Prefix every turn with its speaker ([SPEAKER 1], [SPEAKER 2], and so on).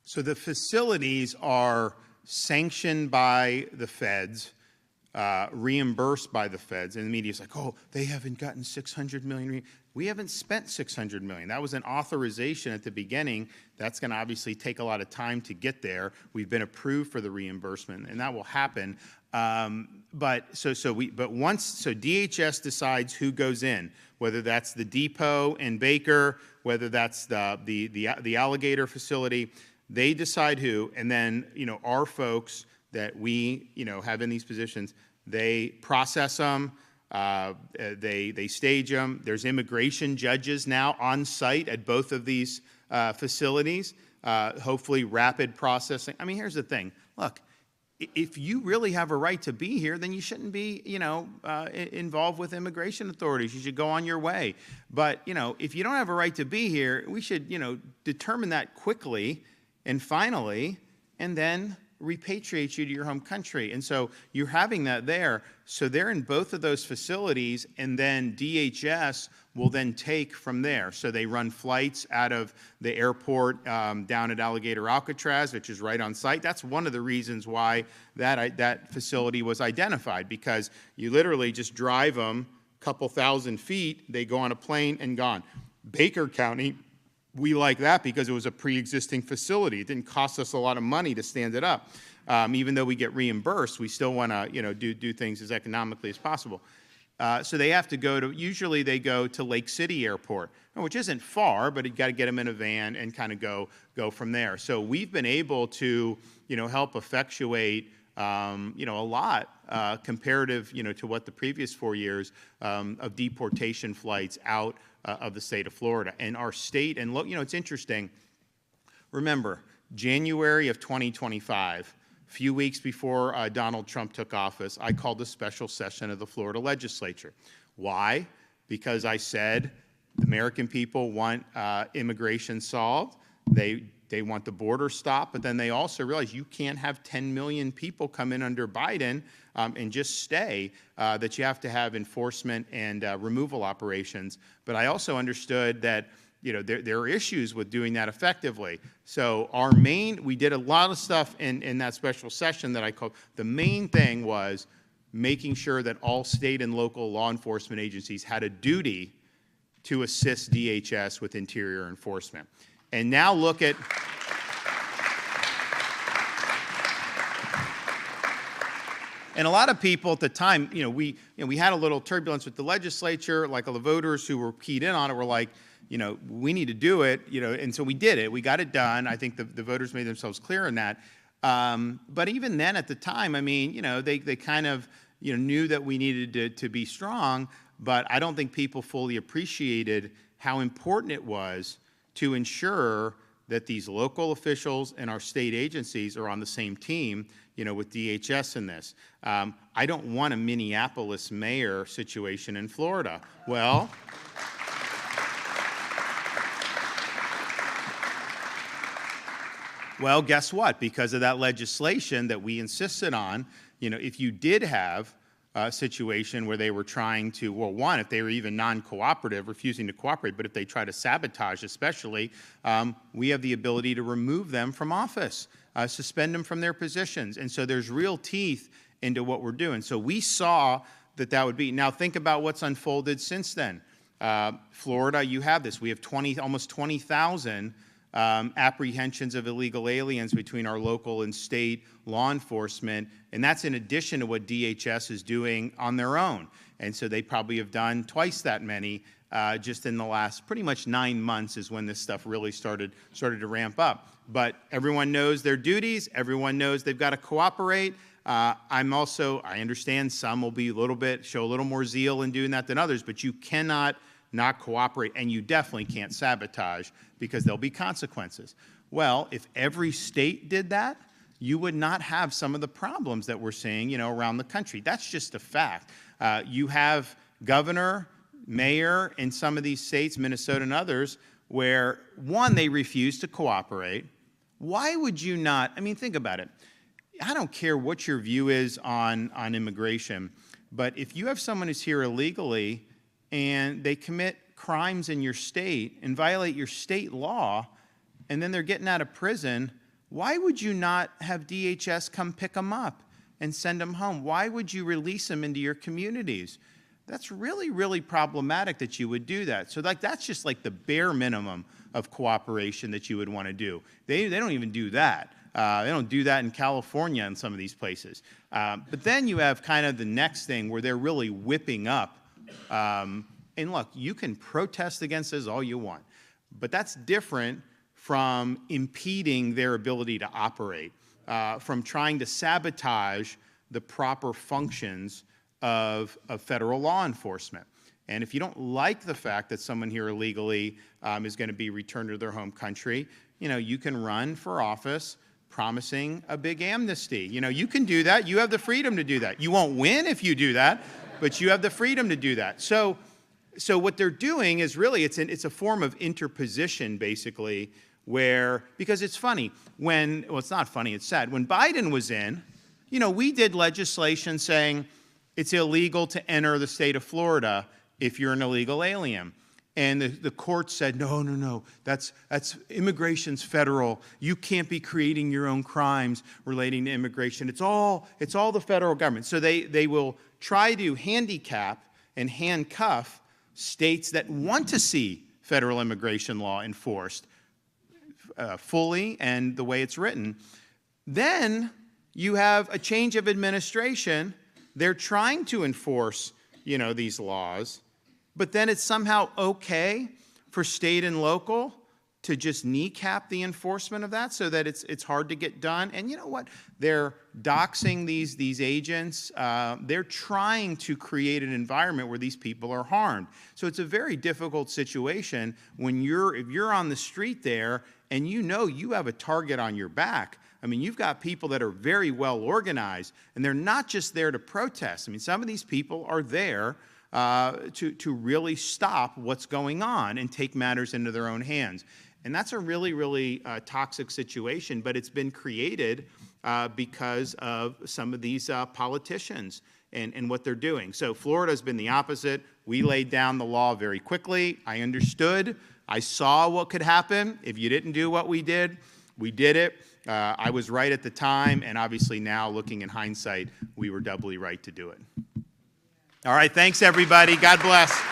[SPEAKER 1] So the facilities are sanctioned by the feds, reimbursed by the feds, and the media's like, oh, they haven't gotten $600 million. We haven't spent $600 million. That was an authorization at the beginning. That's going to obviously take a lot of time to get there. We've been approved for the reimbursement, and that will happen. But once DHS decides who goes in, whether that's the depot in Baker, whether that's the alligator facility, they decide who, and then our folks that we have in these positions, they process them. They stage them. There's immigration judges now on site at both of these facilities, hopefully rapid processing. I mean, here's the thing. Look, if you really have a right to be here, then you shouldn't be, involved with immigration authorities. You should go on your way. But, if you don't have a right to be here, we should, determine that quickly and finally, and then repatriate you to your home country. And so you're having that there. So they're in both of those facilities, and then DHS will then take from there. So they run flights out of the airport down at Alligator Alcatraz, which is right on site. That's one of the reasons why that facility was identified, because you literally just drive them a couple thousand feet, they go on a plane and gone. Baker County, we like that because it was a pre-existing facility. It didn't cost us a lot of money to stand it up. Even though we get reimbursed, we still want to do things as economically as possible. So they have to usually they go to Lake City Airport, which isn't far, but you got to get them in a van and kind of go from there. So we've been able to help effectuate a lot comparative to what the previous 4 years of deportation flights out of the state of Florida. And our state, and look, it's interesting. Remember, January of 2025, a few weeks before Donald Trump took office, I called a special session of the Florida legislature. Why? Because I said the American people want immigration solved. They want the border stopped, but then they also realize you can't have 10 million people come in under Biden and just stay, that you have to have enforcement and removal operations. But I also understood that there are issues with doing that effectively. So we did a lot of stuff in that special session that I called. The main thing was making sure that all state and local law enforcement agencies had a duty to assist DHS with interior enforcement. And now look at, and a lot of people at the time, we had a little turbulence with the legislature, like all the voters who were keyed in on it were like, we need to do it, and so we did it. We got it done. I think the voters made themselves clear on that. But even then at the time, I mean, they kind of, knew that we needed to be strong, but I don't think people fully appreciated how important it was to ensure that these local officials and our state agencies are on the same team, with DHS in this. I don't want a Minneapolis mayor situation in Florida. Well, guess what? Because of that legislation that we insisted on, if you did have a situation where they were trying to, well, one, if they were even non-cooperative, refusing to cooperate, but if they try to sabotage especially, we have the ability to remove them from office, suspend them from their positions. And so there's real teeth into what we're doing. So we saw that would be. Now think about what's unfolded since then. Florida, you have this. We have almost 20,000 apprehensions of illegal aliens between our local and state law enforcement, and that's in addition to what DHS is doing on their own. And so they probably have done twice that many just in the last pretty much 9 months is when this stuff really started to ramp up. But everyone knows their duties. Everyone knows they've got to cooperate. I understand some will be show a little more zeal in doing that than others, but you cannot not cooperate, and you definitely can't sabotage because there'll be consequences. Well, if every state did that, you would not have some of the problems that we're seeing, around the country. That's just a fact. You have governor, mayor in some of these states, Minnesota and others, where, one, they refuse to cooperate. Why would you not? I mean, think about it. I don't care what your view is on immigration, but if you have someone who's here illegally and they commit crimes in your state and violate your state law, and then they're getting out of prison, why would you not have DHS come pick them up and send them home? Why would you release them into your communities? That's really, really problematic that you would do that. So that's just like the bare minimum of cooperation that you would want to do. They don't even do that. They don't do that in California in some of these places. But then you have kind of the next thing where they're really whipping up. And look, you can protest against this all you want, but that's different from impeding their ability to operate, from trying to sabotage the proper functions of federal law enforcement. And if you don't like the fact that someone here illegally is going to be returned to their home country, you can run for office promising a big amnesty. You can do that. You have the freedom to do that. You won't win if you do that, but you have the freedom to do that. So what they're doing is really, it's a form of interposition, basically, because it's funny, well, it's not funny, it's sad. When Biden was in, we did legislation saying it's illegal to enter the state of Florida if you're an illegal alien. And the court said, no, that's immigration's federal. You can't be creating your own crimes relating to immigration. It's all the federal government. So they will try to handicap and handcuff states that want to see federal immigration law enforced fully and the way it's written. Then you have a change of administration. They're trying to enforce, these laws, but then it's somehow okay for state and local to just kneecap the enforcement of that so that it's hard to get done. And you know what? They're doxing these agents. They're trying to create an environment where these people are harmed. So it's a very difficult situation when if you're on the street there and you have a target on your back. I mean, you've got people that are very well organized, and they're not just there to protest. I mean, some of these people are there to really stop what's going on and take matters into their own hands. And that's a really, really toxic situation, but it's been created because of some of these politicians and what they're doing. So Florida's been the opposite. We laid down the law very quickly. I understood. I saw what could happen if you didn't do what we did. We did it. I was right at the time, and obviously now, looking in hindsight, we were doubly right to do it. All right, thanks, everybody. God bless.